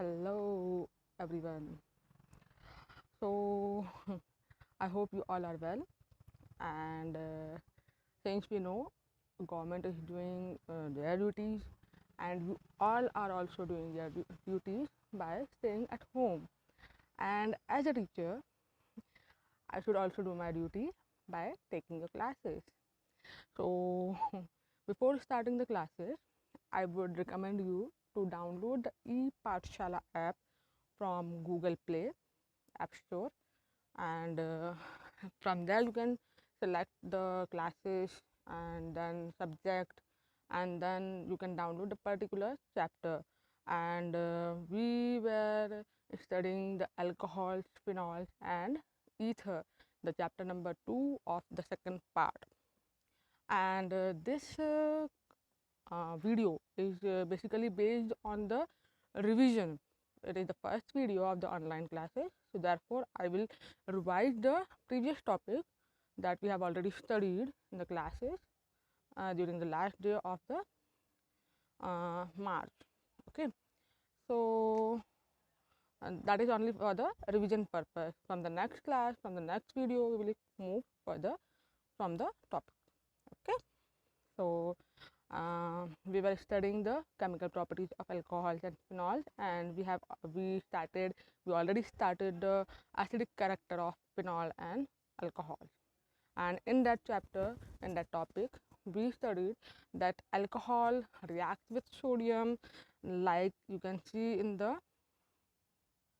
Hello everyone. So I hope you all are well, and since we know government is doing their duties, and you all are also doing their duties by staying at home. And as a teacher, I should also do my duty by taking the classes. So before starting the classes, I would recommend you to download the e-Pathshala app from Google Play App Store, and from there you can select the classes and then subject, and then you can download the particular chapter. And we were studying the alcohols, phenols, and ether, the chapter number 2 of the second part. And this video is basically based on the revision. It is the first video of the online classes, so therefore I will revise the previous topic that we have already studied in the classes during the last day of the March. Okay, so that is only for the revision purpose. From the next class, from the next video, we will move further from the topic. Okay, so we were studying the chemical properties of alcohols and phenols, and we already started the acidic character of phenol and alcohol. And in that chapter, in that topic, we studied that alcohol reacts with sodium, like you can see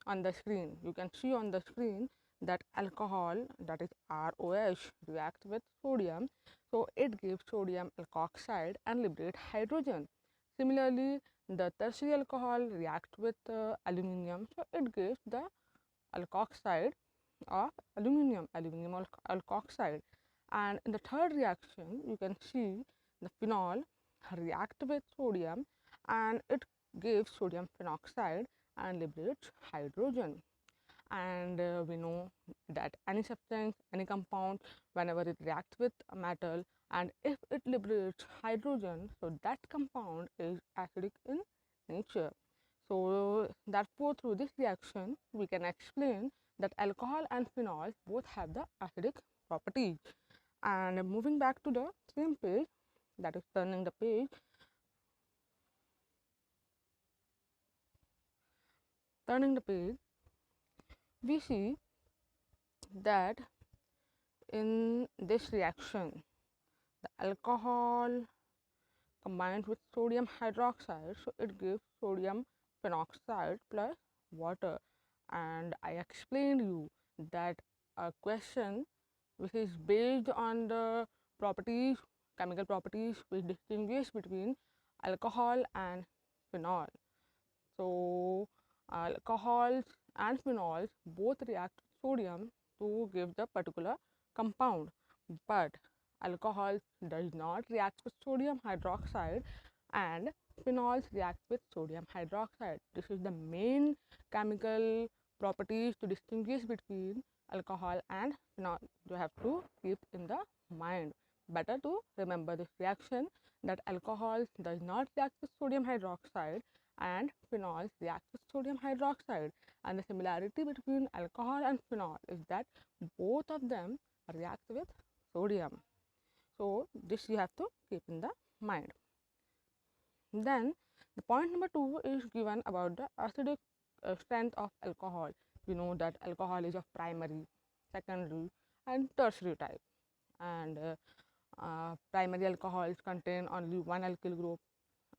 on the screen. You can see on the screen that alcohol, that is ROH, reacts with sodium, so it gives sodium alkoxide and liberates hydrogen. Similarly, the tertiary alcohol reacts with aluminium, so it gives the alkoxide of aluminium alkoxide. And in the third reaction, you can see the phenol react with sodium and it gives sodium phenoxide and liberates hydrogen. And we know that any substance, any compound, whenever it reacts with a metal and if it liberates hydrogen, so that compound is acidic in nature. So therefore, through this reaction, we can explain that alcohol and phenol both have the acidic properties. And moving back to the same page, that is turning the page, we see that in this reaction, the alcohol combines with sodium hydroxide, so it gives sodium phenoxide plus water. And I explained you that a question which is based on the properties, chemical properties which distinguish between alcohol and phenol. So alcohols and phenols both react with sodium to give the particular compound, but alcohol does not react with sodium hydroxide and phenols react with sodium hydroxide. This is the main chemical properties to distinguish between alcohol and phenol. You have to keep in the mind. Better to remember this reaction, that alcohol does not react with sodium hydroxide and phenols react with sodium hydroxide. And the similarity between alcohol and phenol is that both of them react with sodium. So this you have to keep in the mind. Then the point number 2 is given about the acidic strength of alcohol. We know that alcohol is of primary, secondary and tertiary type, and primary alcohols contain only one alkyl group,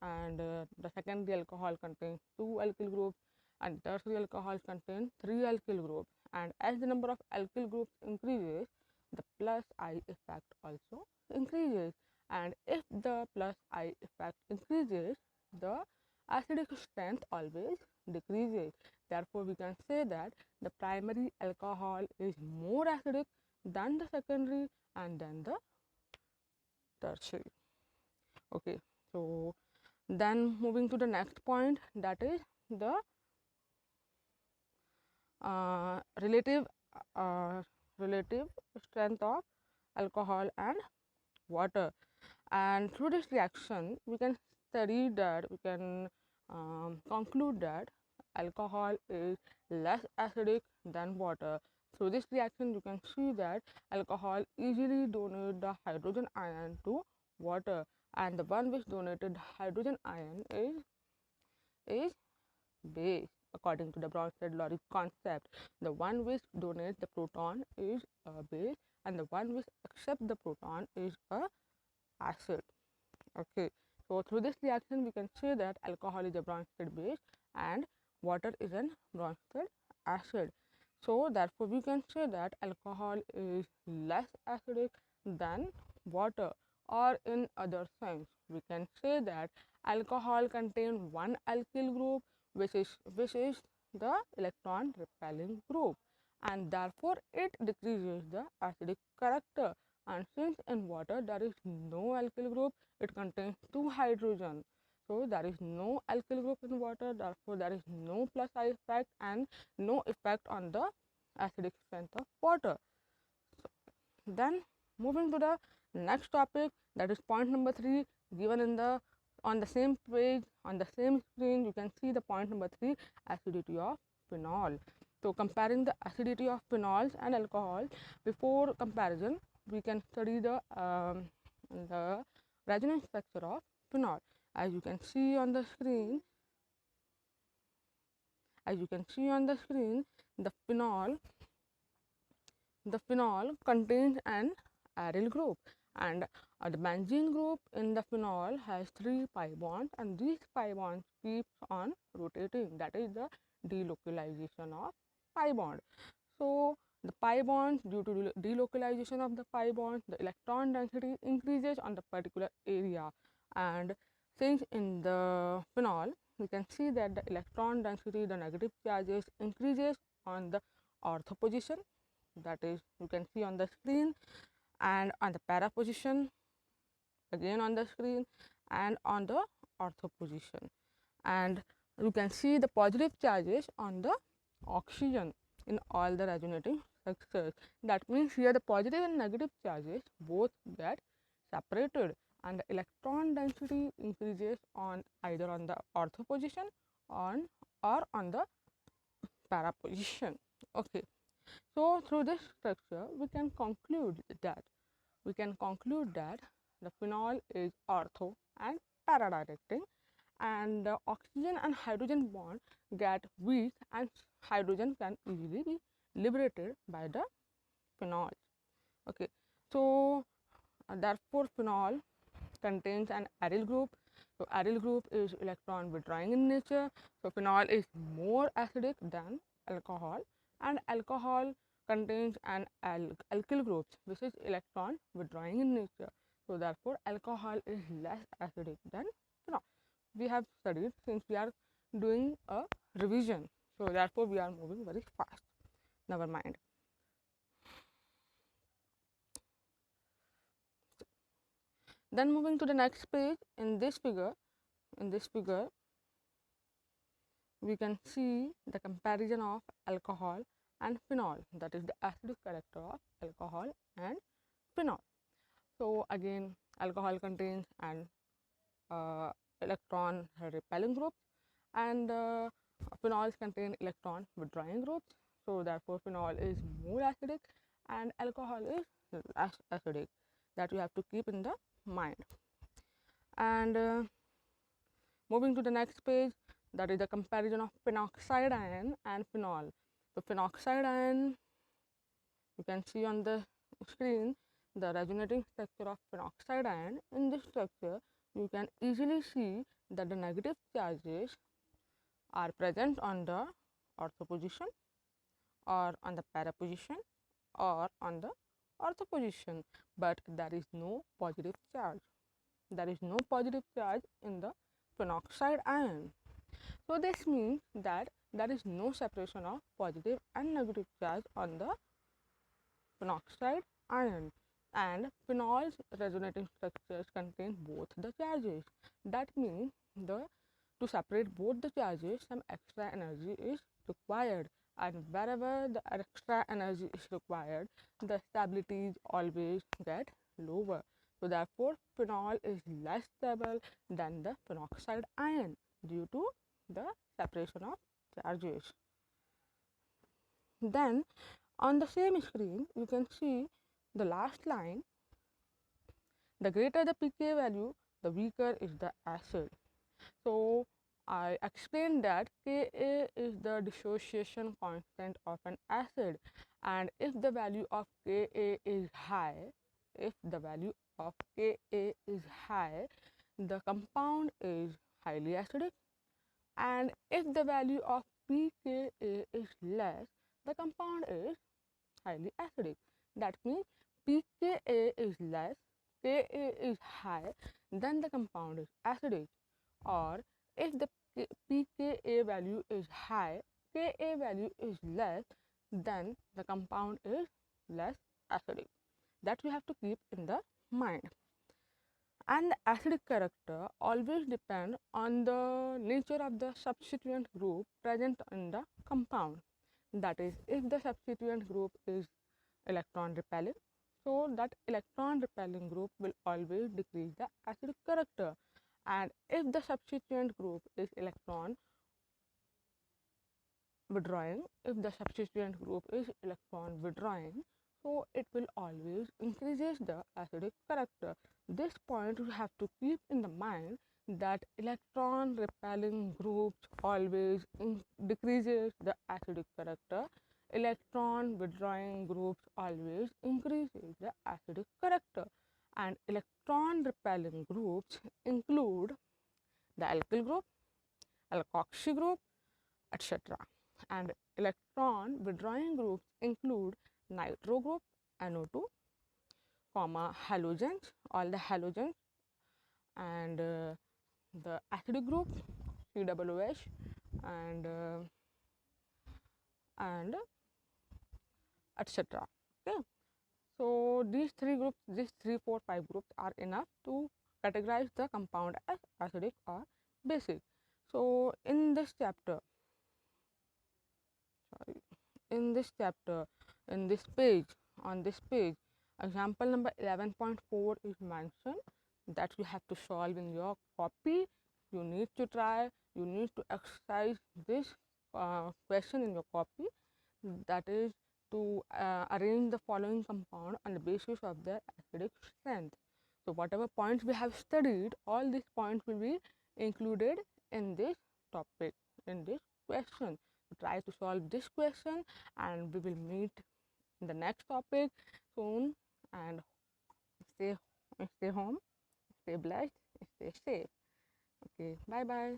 and the secondary alcohol contains two alkyl groups, and tertiary alcohols contain three alkyl groups. And as the number of alkyl groups increases, the plus I effect also increases, and if the plus I effect increases, the acidic strength always decreases. Therefore, we can say that the primary alcohol is more acidic than the secondary and then the tertiary. Okay, so then moving to the next point, that is the relative relative strength of alcohol and water. And through this reaction, we can conclude that alcohol is less acidic than water. Through this reaction, you can see that alcohol easily donates the hydrogen ion to water, and the one which donated hydrogen ion is base. According to the Bronsted logic concept, the one which donates the proton is a base, and the one which accepts the proton is a acid. Okay, so through this reaction we can say that alcohol is a Bronsted base and water is an Bronsted acid. So therefore we can say that alcohol is less acidic than water, or in other sense we can say that alcohol contains one alkyl group which is the electron repelling group, and therefore it decreases the acidic character. And since in water there is no alkyl group, it contains two hydrogen, so there is no alkyl group in water, therefore there is no plus I effect and no effect on the acidic strength of water. Then moving to the next topic, that is point number 3, given in the on the same page, on the same screen, you can see the point number 3, acidity of phenol. So comparing the acidity of phenols and alcohol, before comparison we can study the resonance structure of phenol. As you can see on the screen, the phenol contains an aryl group, and the benzene group in the phenol has 3 pi bonds, and these pi bonds keeps on rotating, that is the delocalization of pi bond. So the pi bonds, due to delocalization of the pi bonds, the electron density increases on the particular area, and since in the phenol we can see that the electron density, the negative charges increases on the ortho position, that is you can see on the screen, and on the para position again on the screen, and on the ortho position, and you can see the positive charges on the oxygen in all the resonating structures. That means here the positive and negative charges both get separated, and the electron density increases on either on the ortho position on or on the para position. Okay, so through this structure we can conclude that the phenol is ortho and para directing, and the oxygen and hydrogen bond get weak, and hydrogen can easily be liberated by the phenol. Okay, so therefore phenol contains an aryl group. So aryl group is electron withdrawing in nature, so phenol is more acidic than alcohol, and alcohol contains an alkyl group which is electron withdrawing in nature, so therefore alcohol is less acidic than phenol. We have studied, since we are doing a revision, so therefore we are moving very fast, never mind. Then moving to the next page, in this figure we can see the comparison of alcohol and phenol, that is the acidic character of alcohol and phenol. So again alcohol contains an electron repelling group, and phenols contain electron withdrawing groups, so therefore phenol is more acidic and alcohol is less acidic, that you have to keep in the mind. And moving to the next page, that is the comparison of phenoxide ion and phenol. So phenoxide ion, you can see on the screen the resonating structure of phenoxide ion. In this structure you can easily see that the negative charges are present on the ortho position or on the para position or on the ortho position, but there is no positive charge. There is no positive charge in the phenoxide ion. So this means that there is no separation of positive and negative charge on the phenoxide ion, and phenol's resonating structures contain both the charges. That means to separate both the charges, some extra energy is required, and wherever the extra energy is required, the stabilities always get lower. So therefore phenol is less stable than the phenoxide ion due to the separation of charges. Then on the same screen you can see the last line, the greater the pK value, the weaker is the acid. So I explained that Ka is the dissociation constant of an acid, and if the value of Ka is high, if the value of Ka is high, the compound is highly acidic, and if the value of pKa is less, the compound is highly acidic. That means pKa is less, Ka is high, then the compound is acidic. Or if the pKa value is high, Ka value is less, then the compound is less acidic. That we have to keep in the mind. And the acidic character always depend on the nature of the substituent group present in the compound. That is, if the substituent group is electron repelling, so that electron repelling group will always decrease the acidic character. And if the substituent group is electron withdrawing, if the substituent group is electron withdrawing, so it will always increases the acidic character. This point you have to keep in the mind, that electron repelling groups always decreases the acidic character, electron withdrawing groups always increases the acidic character, and electron repelling groups include the alkyl group, alkoxy group, etc. And electron withdrawing groups include nitro group, NO2, halogens, all the halogens, and the acidic group, COOH, and and etc. Okay. So these three groups, these 3, 4, 5 groups are enough to categorize the compound as acidic or basic. So in this chapter, sorry, in this chapter, in this page, on this page, example number 11.4 is mentioned, that you have to solve in your copy. You need to try, you need to exercise this question in your copy, that is to arrange the following compound on the basis of their acidic strength. So whatever points we have studied, all these points will be included in this topic, in this question. Try to solve this question, and we will meet in the next topic soon. And stay home, stay blessed, stay safe. Okay, bye bye.